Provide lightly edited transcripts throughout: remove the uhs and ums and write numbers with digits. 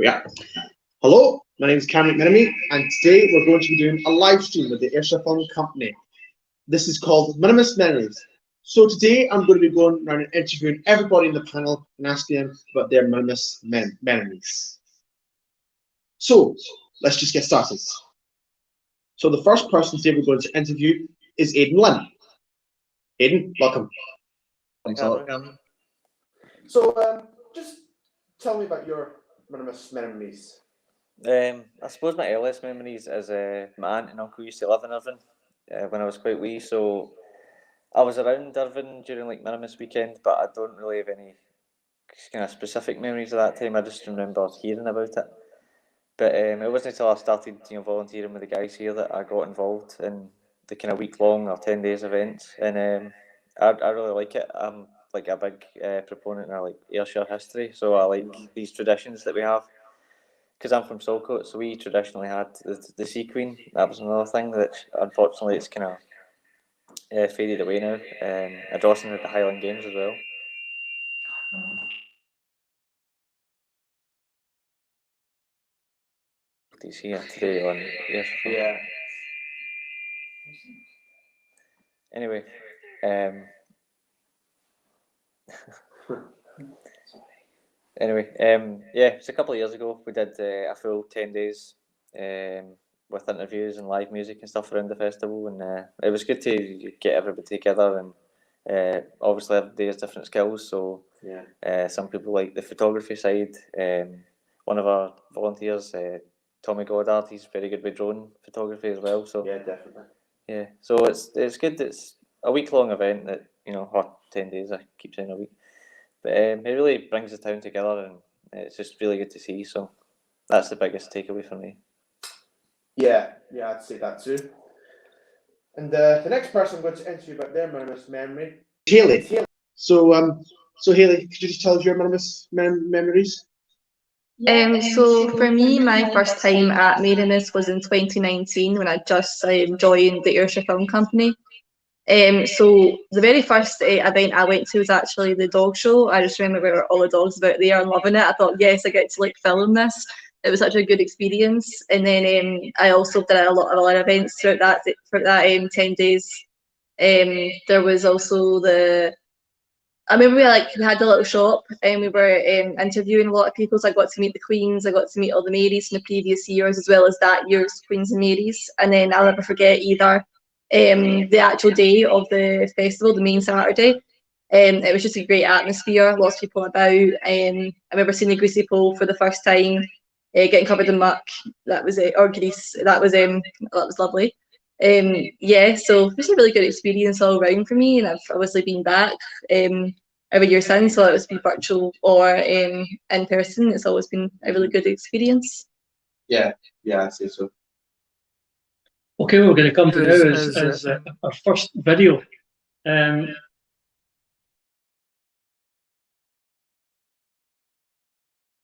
Yeah. Hello, my name is Cameron McMenemy, and today we're going to be doing a live stream with the Ayrshire Film Company. This is called MaryMass Memories. So today I'm going to be going around and interviewing everybody in the panel and asking them about their MaryMass memories. So let's just get started. So the first person today we're going to interview is Aidan. Aidan, welcome. Thanks a lot. So just tell me about your MaryMass memories. I suppose my earliest memories is my aunt and uncle used to live in Irvine when I was quite wee, so I was around Irvine during like MaryMass weekend, but I don't really have any kind of specific memories of that time. I just remember hearing about it. But it wasn't until I started volunteering with the guys here that I got involved in the kind of week-long or 10 days events, and I really like it. I'm like a big proponent of like Ayrshire history, so I like these traditions that we have. Because I'm from Saltcote, so we traditionally had the Sea Queen. That was another thing that unfortunately it's kind of faded away now. Dawson had the Highland Games as well. He's here today on Ayrshire. Yeah. Anyway, yeah, it's a couple of years ago. We did a full 10 days with interviews and live music and stuff around the festival, and it was good to get everybody together. And obviously, everybody has different skills. So some people like the photography side. One of our volunteers, Tommy Goddard, he's very good with drone photography as well. So yeah, definitely. Yeah, so it's good. It's a week-long event that or 10 days. I keep saying a week. But it really brings the town together, and it's just really good to see. So that's the biggest takeaway for me. Yeah, I'd say that too. And the next person I'm going to interview about their MaryMass memory, Haighley. So Haighley, could you just tell us your MaryMass memories? So for me, my first time at MaryMass was in 2019 when I just joined the Ayrshire Film Company. So the very first event I went to was actually the dog show. I just remember there were all the dogs about there and loving it. I thought, yes, I get to like film this. It was such a good experience. And then I also did a lot of other events throughout that 10 days. There was also I remember we had a little shop and we were interviewing a lot of people. So I got to meet the Queens, I got to meet all the Marys from the previous years as well as that year's Queens and Marys. And then I'll never forget either the actual day of the festival, the main Saturday. It was just a great atmosphere, lots of people about. I remember seeing the greasy pole for the first time, getting covered in muck. That was it, or grease. That was lovely. Yeah, so it was a really good experience all around for me, and I've obviously been back every year since, so it's been virtual or in person. It's always been a really good experience. Yeah, I'd say so. Okay, what we're going to come to now is our first video.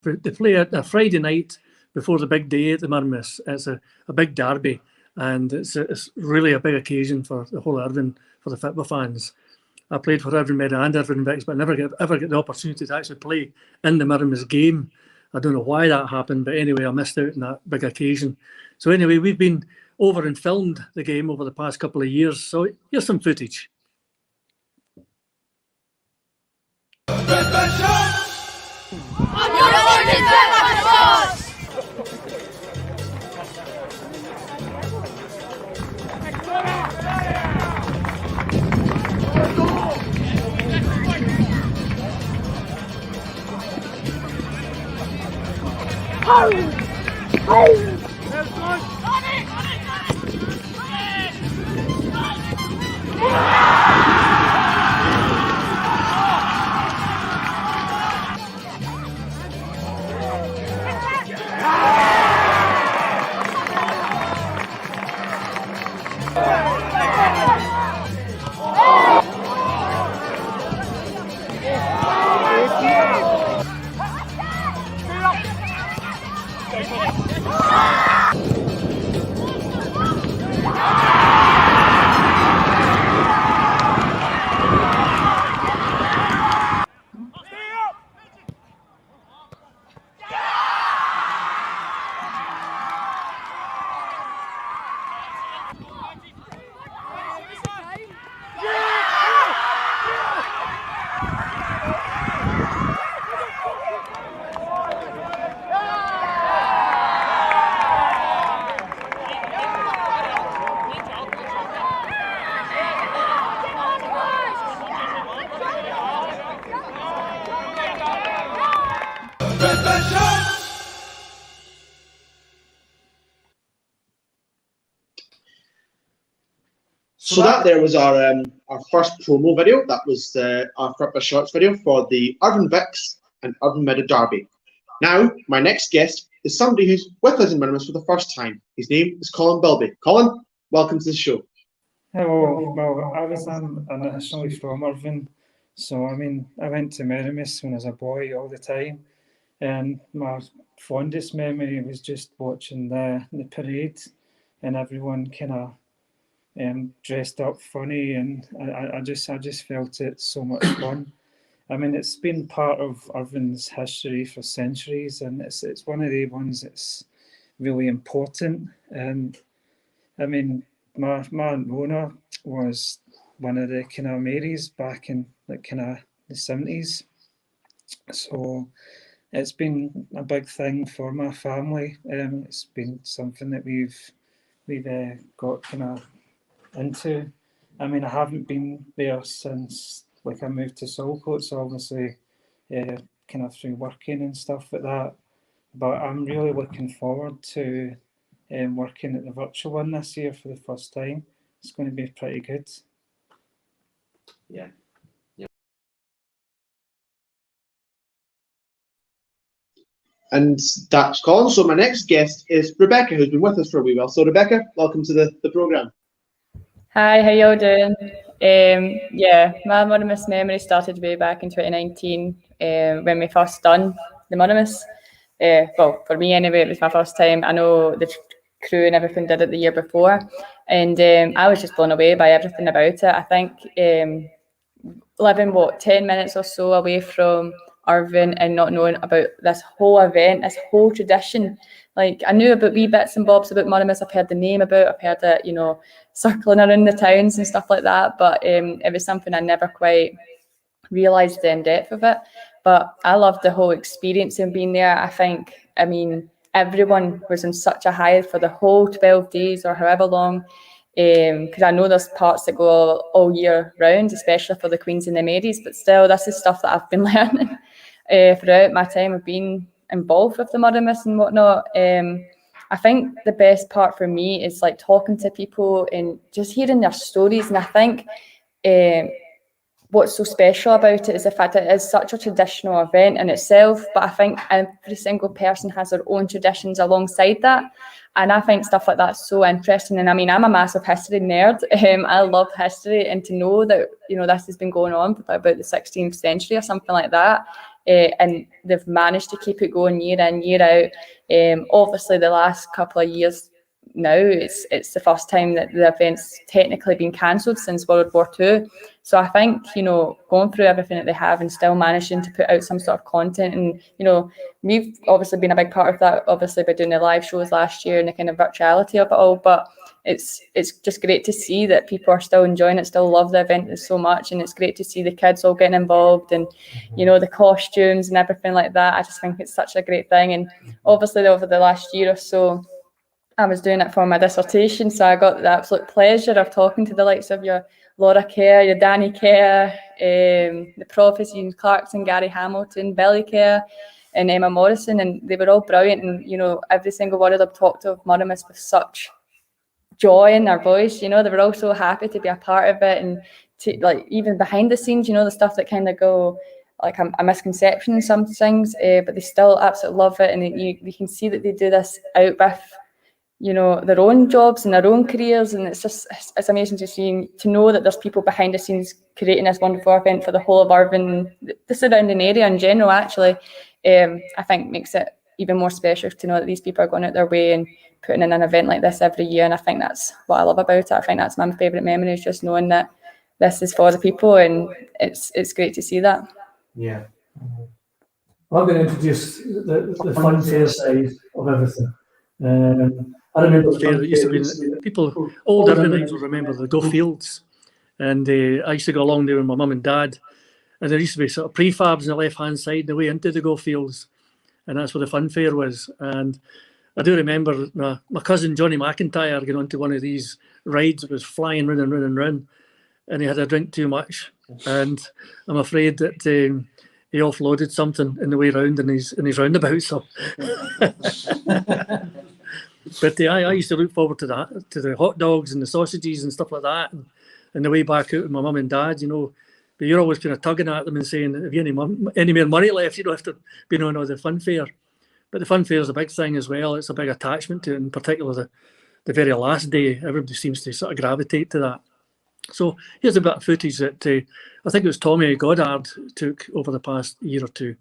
They play a Friday night before the big day at the MaryMass. It's a big derby, and it's really a big occasion for the whole Irvine, for the football fans. I played for Irvine Meadow and Irvine Vicks, but never get the opportunity to actually play in the MaryMass game. I don't know why that happened, but anyway, I missed out on that big occasion. So anyway, we've been over and filmed the game over the past couple of years. So here's some footage. So that there was our first promo video. That was our Football Shorts video for the Irvine Vicks and Irvine Meadow Derby. Now, my next guest is somebody who's with us in Minimus for the first time. His name is Colin Bilby. Colin, welcome to the show. Hello. Well, I'm initially from Irvine, so I went to MaryMass when I was a boy all the time, and my fondest memory was just watching the parade and everyone kind of dressed up funny, and I just felt it so much fun. It's been part of Irvine's history for centuries, and it's one of the ones that's really important. And my owner was one of the kind of Marys back in the 70s, so it's been a big thing for my family. It's been something that we've got kind of into. I haven't been there since I moved to Saltcoats, so obviously kind of through working and stuff like that, but I'm really looking forward to working at the virtual one this year for the first time. It's going to be pretty good. Yeah. And that's Colin. So my next guest is Rebecca, who's been with us for a wee while. So Rebecca, welcome to the programme. Hi, how y'all doing? Yeah, my MaryMass Memories started way back in 2019 when we first done the MaryMass. Well, for me anyway, it was my first time. I know the crew and everything did it the year before, and I was just blown away by everything about it. I think living 10 minutes or so away from Irvine and not knowing about this whole event, this whole tradition. Like, I knew about wee bits and bobs about MaryMass. I've heard the name about, I've heard it, circling around the towns and stuff like that. But it was something I never quite realised the in-depth of it. But I loved the whole experience of being there. I think, everyone was on such a high for the whole 12 days or however long. Because I know there's parts that go all year round, especially for the Queens and the Marys. But still, this is stuff that I've been learning throughout my time of being involved with the MaryMass and whatnot. I think the best part for me is like talking to people and just hearing their stories. And I think what's so special about it is the fact that it is such a traditional event in itself, but I think every single person has their own traditions alongside that. And I think stuff like that's so interesting. And I'm a massive history nerd. I love history, and to know that, this has been going on for about the 16th century or something like that. And they've managed to keep it going year in, year out. Obviously, the last couple of years now, it's the first time that the event's technically been cancelled since World War II. So I think, going through everything that they have and still managing to put out some sort of content, and, we've obviously been a big part of that, obviously by doing the live shows last year and the kind of virtuality of it all. But it's just great to see that people are still enjoying it, still love the event so much, and it's great to see the kids all getting involved and the costumes and everything like that. I just think it's such a great thing. And obviously over the last year or so, I was doing it for my dissertation, so I got the absolute pleasure of talking to the likes of your Laura Kerr, your Danny Kerr, the Profs, Ian Clarkson, Gary Hamilton, Billy Kerr, and Emma Morrison, and they were all brilliant. And every single one of them talked of MaryMass with such joy in their voice. They were all so happy to be a part of it, and to, even behind the scenes, the stuff that kind of go like a misconception in some things, but they still absolutely love it, and you can see that they do this out with their own jobs and their own careers, and it's amazing to know that there's people behind the scenes creating this wonderful event for the whole of Irvine, the surrounding area in general. Actually, I think makes it even more special to know that these people are going out their way and putting in an event like this every year. And I think that's what I love about it. I think that's my favourite memory, is just knowing that this is for the people, and it's great to see that. Yeah. I'm going to introduce the fun fair side of everything. I remember there used to be people, old Irvinites will remember the Go Fields, and I used to go along there with my mum and dad, and there used to be sort of prefabs on the left hand side and the way into the Go Fields, and that's where the fun fair was. And I do remember my cousin Johnny McIntyre getting onto one of these rides. It was flying round and round and round, and he had a drink too much, and I'm afraid that he offloaded something in the way round in his roundabout. So. But I used to look forward to that, to the hot dogs and the sausages and stuff like that. And and the way back out with my mum and dad, you know. But you're always kind of tugging at them and saying, have you any more money left, you know, after being on all the fun fair. But the fun fair is a big thing as well. It's a big attachment to it, in particular the very last day. Everybody seems to sort of gravitate to that. So here's a bit of footage that I think it was Tommy Goddard took over the past year or two.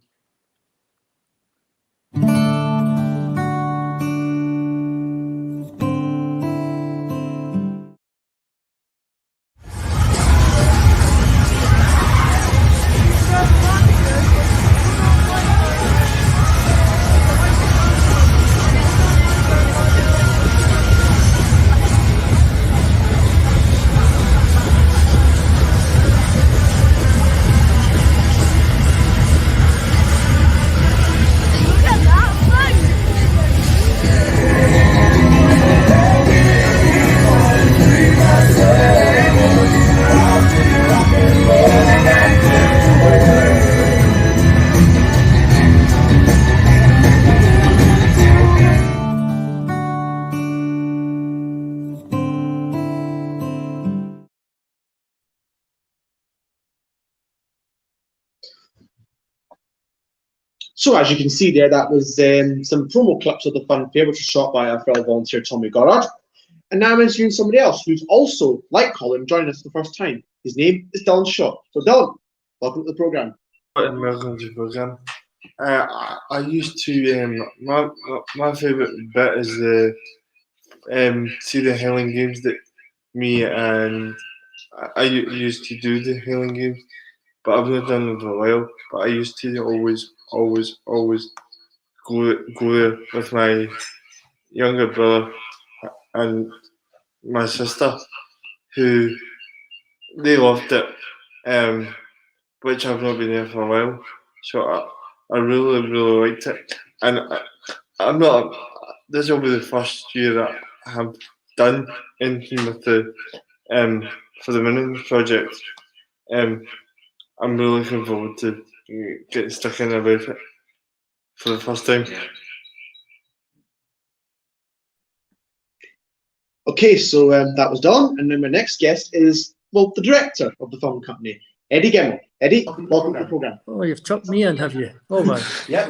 So as you can see there, that was some promo clips of the fun fair, which was shot by our fellow volunteer Tommy Goddard. And now I'm interviewing somebody else who's also, like Colin, joining us for the first time. His name is Dillon Shaw. So Dillon, welcome to the programme. Welcome to the programme. I used to, my favourite bit is the see the Hailing Games that me and I used to do the Hailing Games, but I've not done it for a while. But I used to always go there with my younger brother and my sister, who they loved it, which I've not been there for a while. So I really liked it, and I'm not. This will be the first year that I have done anything with the for the Minions project. I'm really looking forward to getting stuck in about it for the first time. Okay, so that was done, and then my next guest is, well, the director of the film company, Eddy Gemmell. Eddy, welcome to the programme. Oh, you've chucked me in, have you? Oh, man. Yeah.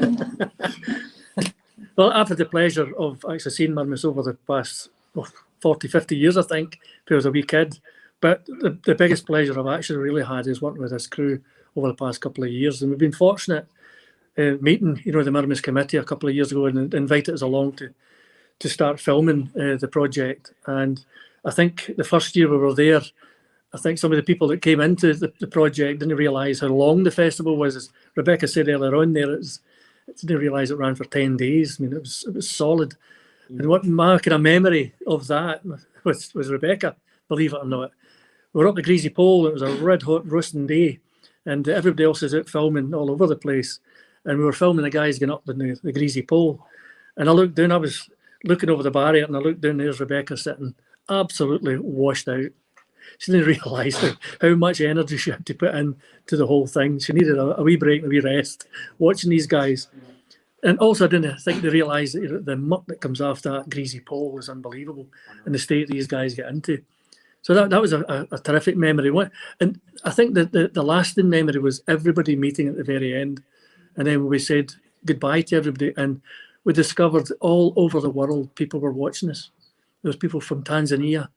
Well, I've had the pleasure of actually seeing MaryMass over the past 40, 50 years, I think, when I was a wee kid. But the biggest pleasure I've actually really had is working with this crew over the past couple of years. And we've been fortunate meeting, you know, the MaryMass committee a couple of years ago and invited us along to start filming the project. And I think the first year we were there, I think some of the people that came into the project didn't realise how long the festival was. As Rebecca said earlier on there, didn't realise it ran for 10 days. I mean, it was solid. And what my kind of memory of that was Rebecca, believe it or not. We were up the Greasy Pole, it was a red hot roasting day, and everybody else is out filming all over the place. And we were filming the guys getting up the Greasy Pole. And I looked down, I was looking over the barrier, and I looked down, there's Rebecca sitting absolutely washed out. She didn't realise how much energy she had to put in to the whole thing. She needed a wee break, a wee rest, watching these guys. And also, I didn't think they realised that the muck that comes off that Greasy Pole was unbelievable, and the state these guys get into. So that was a terrific memory. And I think that the lasting memory was everybody meeting at the very end. And then we said goodbye to everybody, and we discovered all over the world people were watching us. There was people from Tanzania,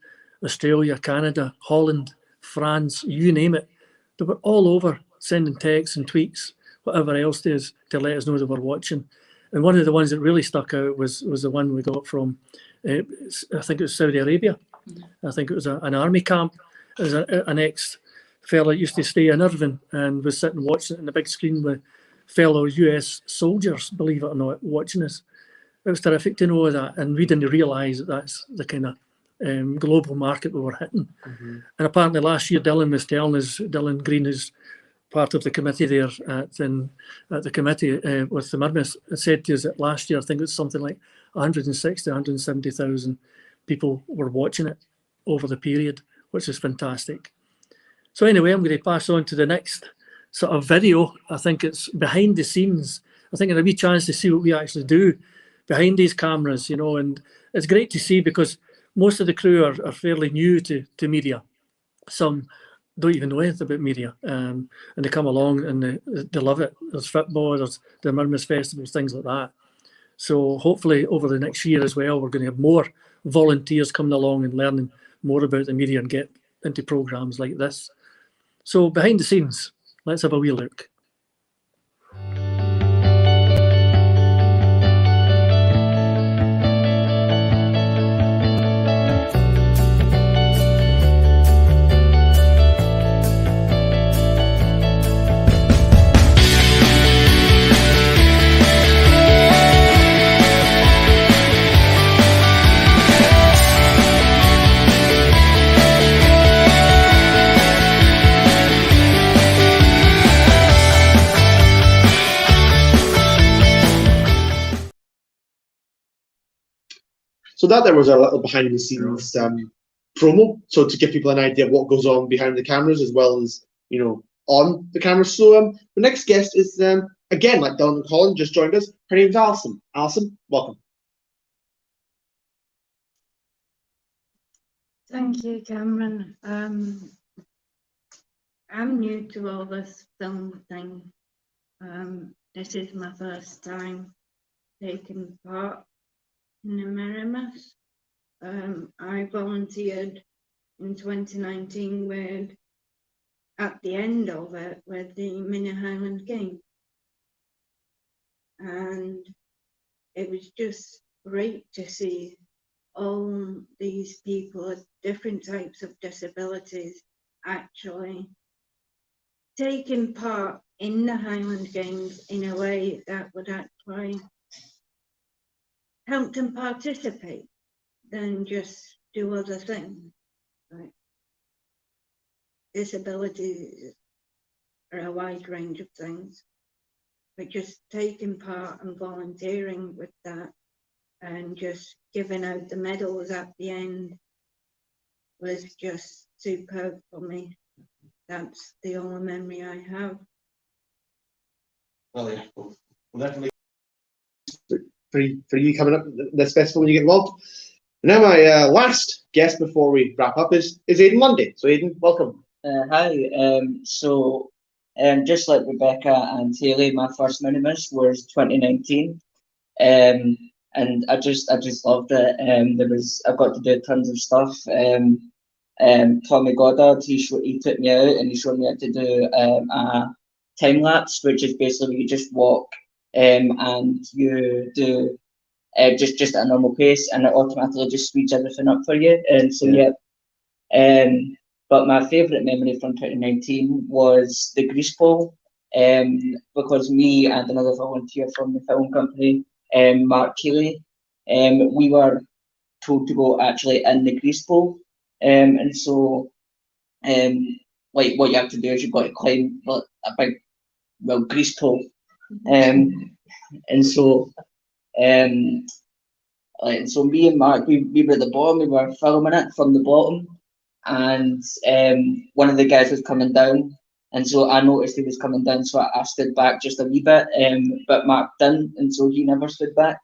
Australia, Canada, Holland, France, you name it. They were all over sending texts and tweets, whatever else it is, to let us know they were watching. And one of the ones that really stuck out was the one we got from, I think it was Saudi Arabia. I think it was an army camp. It was an ex-fella that used to stay in Irvine and was sitting watching it on the big screen with fellow US soldiers, believe it or not, watching us. It was terrific to know that, and we didn't realise that that's the kind of global market we were hitting. And apparently last year Dillon was telling us, Dillon Green, who's part of the committee there at the committee with the MaryMass, said to us that last year I think it was something like 160, 170,000 people were watching it over the period, which is fantastic. So anyway, I'm going to pass on to the next sort of video. I think it's behind the scenes. I think it's a wee chance to see what we actually do behind these cameras, you know, and it's great to see because most of the crew are fairly new to media. some don't even know anything about media, and they come along and they love it. There's football, there's the MaryMass festivals, things like that. So hopefully over the next year as well, we're going to have more volunteers coming along and learning more about the media and get into programs like this. So behind the scenes, let's have a wee look. So that there was a little behind the scenes promo, so to give people an idea of what goes on behind the cameras as well as, you know, on the cameras. So the next guest is again, like Dillon and Colin, just joined us. Her name's Alison. Alison, welcome. Thank you, Cameron. I'm new to all this film thing. This is my first time taking part in the MaryMass. I volunteered in 2019 with, at the end of it, with the Mini Highland Games. And it was just great to see all these people with different types of disabilities actually taking part in the Highland Games in a way that would actually help them participate than just do other things. Right? Disabilities are a wide range of things, but just taking part and volunteering with that and just giving out the medals at the end was just superb for me. That's the only memory I have. Well, yeah, we'll definitely for you coming up this festival when you get involved. Now my last guest before we wrap up is Aidan Lundy. So Aidan, welcome. Hi. Just like Rebecca and Haighley, my first MaryMass was 2019. And I just loved it. I got to do tons of stuff. Tommy Goddard, he took me out and he showed me how to do a time lapse, which is basically you just walk and you do just at a normal pace, and it automatically just speeds everything up for you. And so but my favourite memory from 2019 was the grease pole, because me and another volunteer from the film company, Mark Haighley, we were told to go actually in the grease pole, and so like what you have to do is you've got to climb a big grease pole, and so so me and Mark, we were at the bottom, we were filming it from the bottom, and one of the guys was coming down, and so I noticed he was coming down, so I stood back just a wee bit, but Mark didn't, and so he never stood back,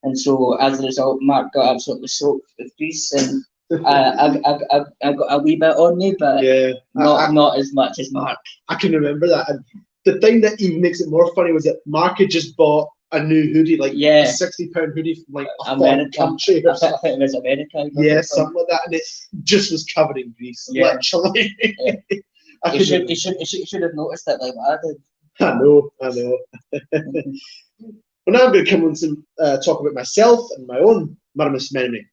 and so as a result, Mark got absolutely soaked with grease, and I got a wee bit on me, but yeah, not as much as Mark. I can remember that. And the thing that even makes it more funny was that Mark had just bought a new hoodie, like a £60 hoodie from like a foreign country or something. I think it was America. Yeah, something like that, and it just was covered in grease, literally. Yeah. He should have noticed it like I did. I know. Well, now I'm going to come on to talk about myself and my own MaryMass memory.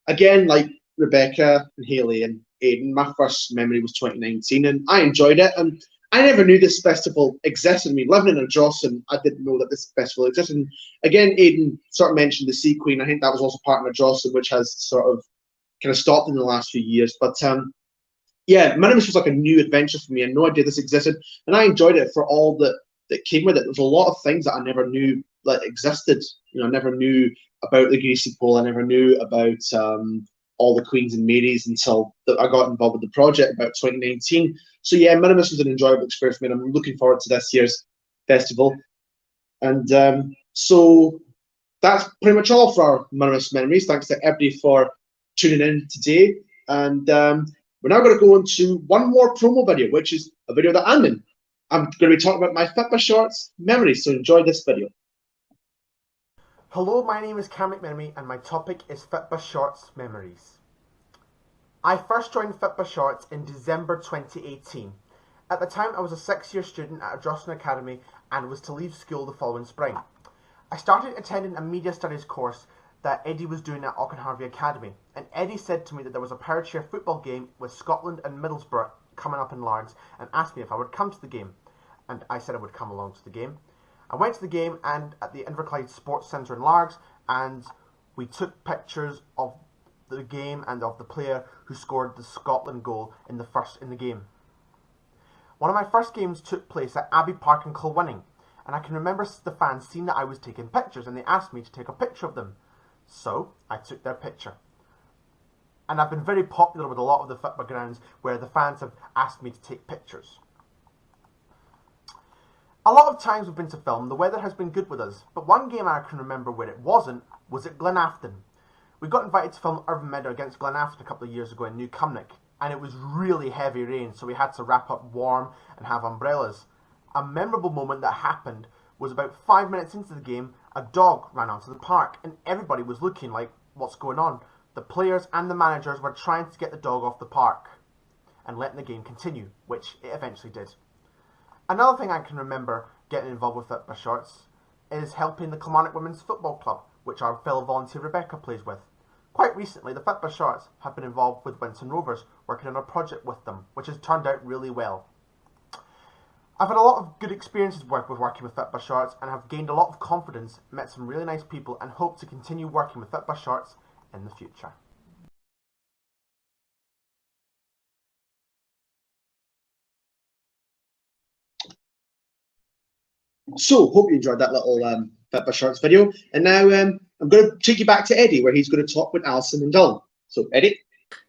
Again, like Rebecca and Haighley and Aidan, my first memory was 2019, and I enjoyed it. And I never knew this festival existed. I mean, living in Ardrossan, I didn't know that this festival existed. And again, Aidan sort of mentioned the Sea Queen. I think that was also part of Ardrossan, which has sort of kind of stopped in the last few years. But yeah, MaryMass was like a new adventure for me. I had no idea this existed, and I enjoyed it for all that came with it. There was a lot of things that I never knew that existed. You know, I never knew about the greasy pole. I never knew about all the Queens and Marys until I got involved with the project about 2019. So yeah, MaryMass was an enjoyable experience for me, and I'm looking forward to this year's festival. And so that's pretty much all for our MaryMass memories. Thanks to everybody for tuning in today. And We're now going to go into one more promo video, which is a video that I'm in. I'm going to be talking about my Fitba Shorts memories, so enjoy this video. Hello, my name is MaryMass and my topic is Fitba Shorts memories. I first joined Fitba Shorts in December 2018. At the time, I was a 6-year student at a Jocelyn Academy and was to leave school the following spring. I started attending a media studies course that Eddy was doing at Auchenharvey Academy, and Eddy said to me that there was a power chair football game with Scotland and Middlesbrough coming up in Largs and asked me if I would come to the game, and I said I would come along to the game. I went to the game and at the Inverclyde Sports Centre in Largs, and we took pictures of the game and of the player who scored the Scotland goal in the game. One of my first games took place at Abbey Park in Kilwinning, and I can remember the fans seeing that I was taking pictures and they asked me to take a picture of them. So I took their picture. And I've been very popular with a lot of the Fitba grounds where the fans have asked me to take pictures. A lot of times we've been to film, the weather has been good with us, but one game I can remember where it wasn't was at Glenafton. We got invited to film Irvine Meadow against Glenafton a couple of years ago in New Cumnock, and it was really heavy rain, so we had to wrap up warm and have umbrellas. A memorable moment that happened was about 5 minutes into the game, a dog ran onto the park and everybody was looking like, what's going on? The players and the managers were trying to get the dog off the park and letting the game continue, which it eventually did. Another thing I can remember getting involved with Fitba Shorts is helping the Kilmarnock Women's Football Club, which our fellow volunteer Rebecca plays with. Quite recently, the Fitba Shorts have been involved with Winton Rovers, working on a project with them, which has turned out really well. I've had a lot of good experiences working with Fitba Shorts and have gained a lot of confidence, met some really nice people and hope to continue working with Fitba Shorts in the future. So, hope you enjoyed that little Fitba Shorts video. And now I'm going to take you back to Eddy, where he's going to talk with Alison and Dillon. So, Eddy?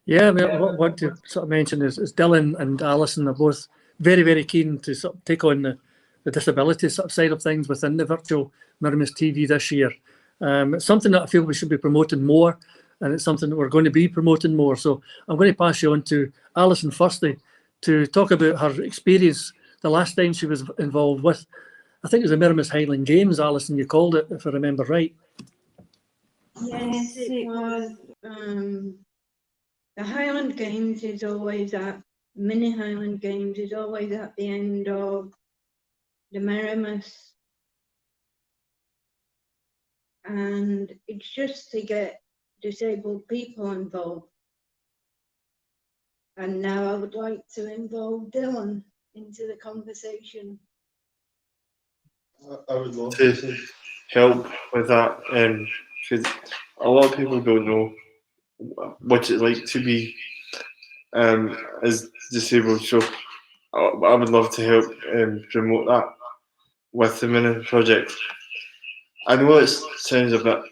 Yeah, I mean, what I want to sort of mention is Dillon and Alison are both very, very keen to sort of take on the disability sort of side of things within the virtual MaryMass TV this year. It's something that I feel we should be promoting more, and it's something that we're going to be promoting more. So I'm going to pass you on to Alison firstly to talk about her experience the last time she was involved with, I think it was the MaryMass Highland Games, Alison, you called it, if I remember right. Yes, it was. The Highland Games is always mini Highland Games is always at the end of the MaryMass, and it's just to get disabled people involved. And now I would like to involve Dillon into the conversation. I would love to help with that, because a lot of people don't know what it's like to be as disabled. So I would love to help promote that with the MaryMass project. I know it sounds a bit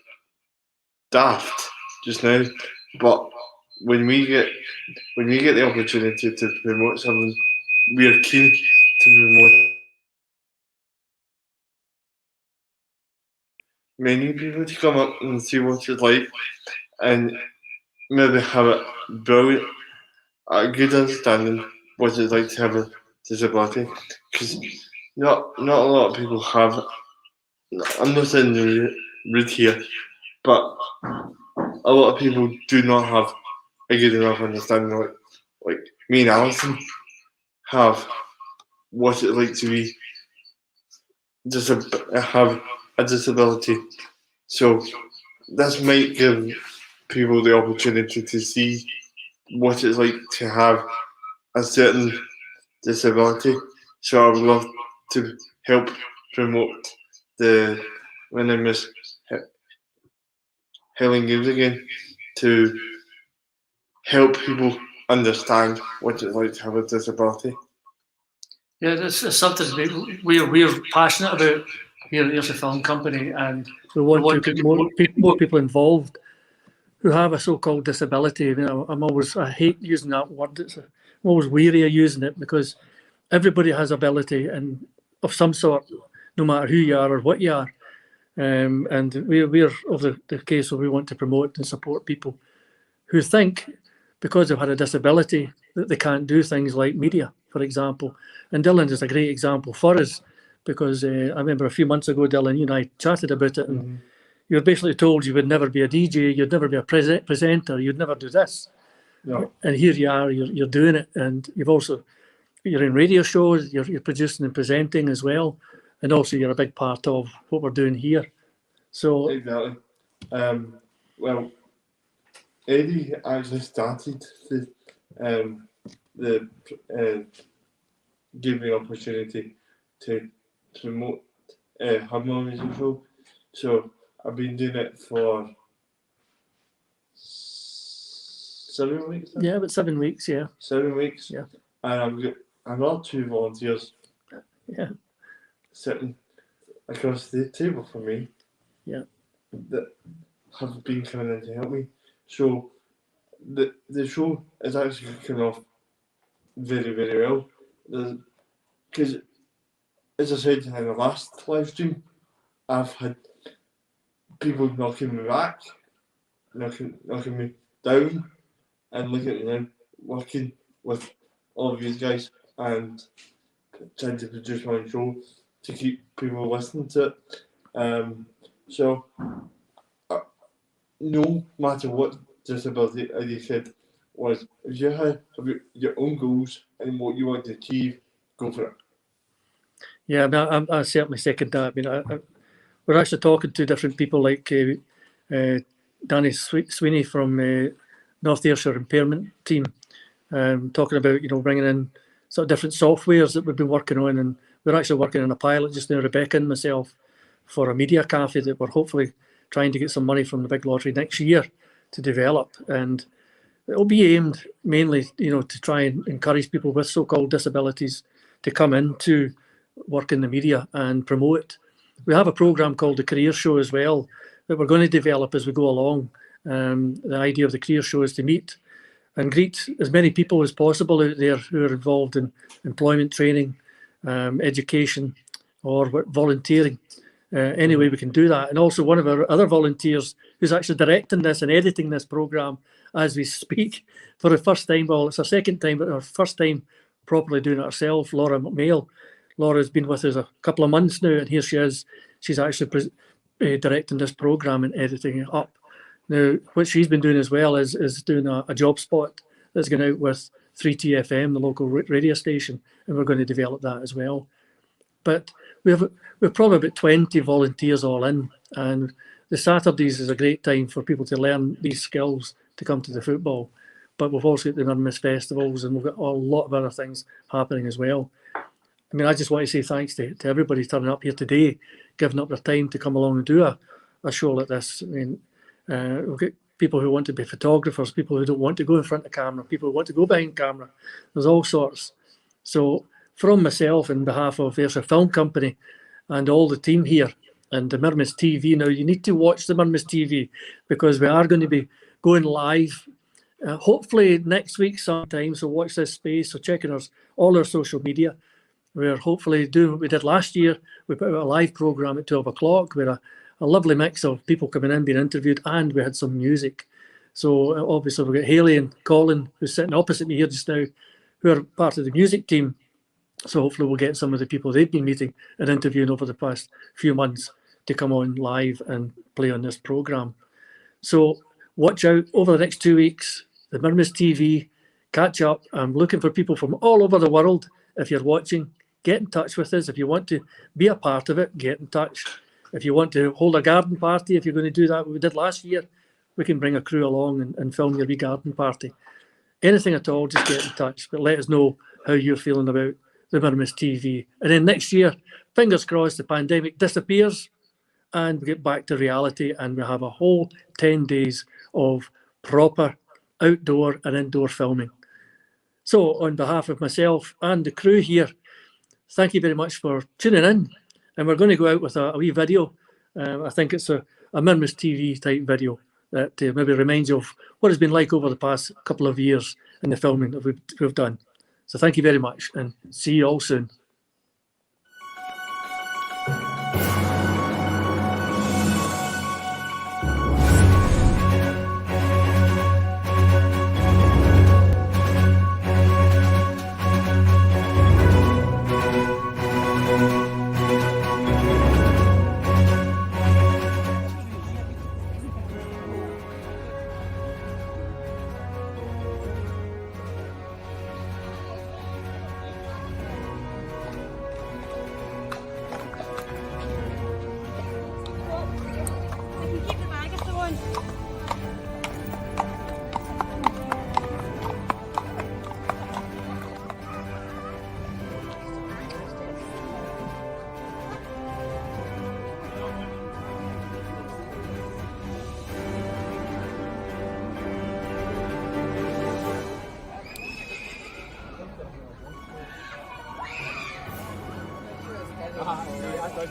daft just now, but when we get the opportunity to promote something, we are keen to promote many people to come up and see what it's like, and maybe have a good understanding what it's like to have a disability, because not a lot of people have. I'm not saying they're rude here, but a lot of people do not have a good enough understanding, like me and Alison have, what it's like to be have a disability. So this might give people the opportunity to see what it's like to have a certain disability. So I would love to help promote the MaryMass Highland Games again, to help people understand what it's like to have a disability. Yeah, it's something that we're passionate about here at the Ayrshire Film Company, and we want to get more people involved who have a so-called disability. You know, I hate using that word. I'm always weary of using it, because everybody has ability and of some sort, no matter who you are or what you are. And we're of the case where we want to promote and support people who think because they've had a disability, that they can't do things like media, for example. And Dillon is a great example for us, because I remember a few months ago, Dillon, you and I chatted about it, and you were basically told you would never be a DJ, you'd never be a presenter, you'd never do this. No. And here you are, you're doing it, and you're in radio shows, you're producing and presenting as well, and also you're a big part of what we're doing here. So exactly. Well, Eddy actually started gave me an opportunity to promote her music show. So I've been doing it for 7 weeks. Yeah, about 7 weeks. Yeah. 7 weeks. Yeah. And I've got another 2 volunteers. Yeah. Sitting across the table from me. Yeah. That have been coming in to help me. So the show is actually coming off very, very well. Because, as I said in the last live stream, I've had people knocking me back, knocking me down, and look at me now, working with all of you guys and trying to produce my own show to keep people listening to it. So, no matter what disability, as you said, was, if you have your own goals and what you want to achieve, go for it. Yeah, I certainly second that. I mean, we're actually talking to different people like Danny Sweeney from North Ayrshire Impairment Team, talking about, bringing in sort of different softwares that we've been working on, and we're actually working on a pilot just now, Rebecca and myself, for a media cafe that we're hopefully trying to get some money from the big lottery next year to develop, and it'll be aimed mainly, to try and encourage people with so-called disabilities to come into work in the media and promote it. We have a programme called the Career Show as well that we're going to develop as we go along. The idea of the Career Show is to meet and greet as many people as possible out there who are involved in employment training, education, or volunteering. Any way we can do that. And also one of our other volunteers who's actually directing this and editing this programme as we speak for the first time. Well, it's our second time, but our first time properly doing it herself, Laura McMail. Laura's been with us a couple of months now, and here she is. She's actually directing this programme and editing it up. Now, what she's been doing as well is doing a job spot that's going out with 3TFM, the local radio station, and we're going to develop that as well. But we've probably about 20 volunteers all in, and the Saturdays is a great time for people to learn these skills to come to the football. But we've also got the MaryMass festivals, and we've got a lot of other things happening as well. I mean, I just want to say thanks to everybody turning up here today, giving up their time to come along and do a show like this. I mean, we've got people who want to be photographers, people who don't want to go in front of camera, people who want to go behind camera. There's all sorts. So from myself, on behalf of Ayrshire Film Company and all the team here and the MaryMass TV, now you need to watch the MaryMass TV, because we are going to be going live hopefully next week sometime. So watch this space. So check out all our social media. We're hopefully doing what we did last year. We put out a live programme at 12 o'clock. We had a lovely mix of people coming in, being interviewed, and we had some music. So obviously we've got Haighley and Colin, who's sitting opposite me here just now, who are part of the music team. So hopefully we'll get some of the people they've been meeting and interviewing over the past few months to come on live and play on this programme. So watch out over the next 2 weeks, the MaryMass TV, catch up. I'm looking for people from all over the world. If you're watching, get in touch with us. If you want to be a part of it, get in touch. If you want to hold a garden party, if you're going to do that, what we did last year, we can bring a crew along and film your wee garden party. Anything at all, just get in touch. But let us know how you're feeling about the MaryMass TV. And then next year, fingers crossed, the pandemic disappears and we get back to reality, and we have a whole 10 days of proper outdoor and indoor filming. So on behalf of myself and the crew here, thank you very much for tuning in. And we're going to go out with a wee video. I think it's a MaryMass TV type video that maybe reminds you of what it's been like over the past couple of years in the filming that we've done. So thank you very much, and see you all soon. I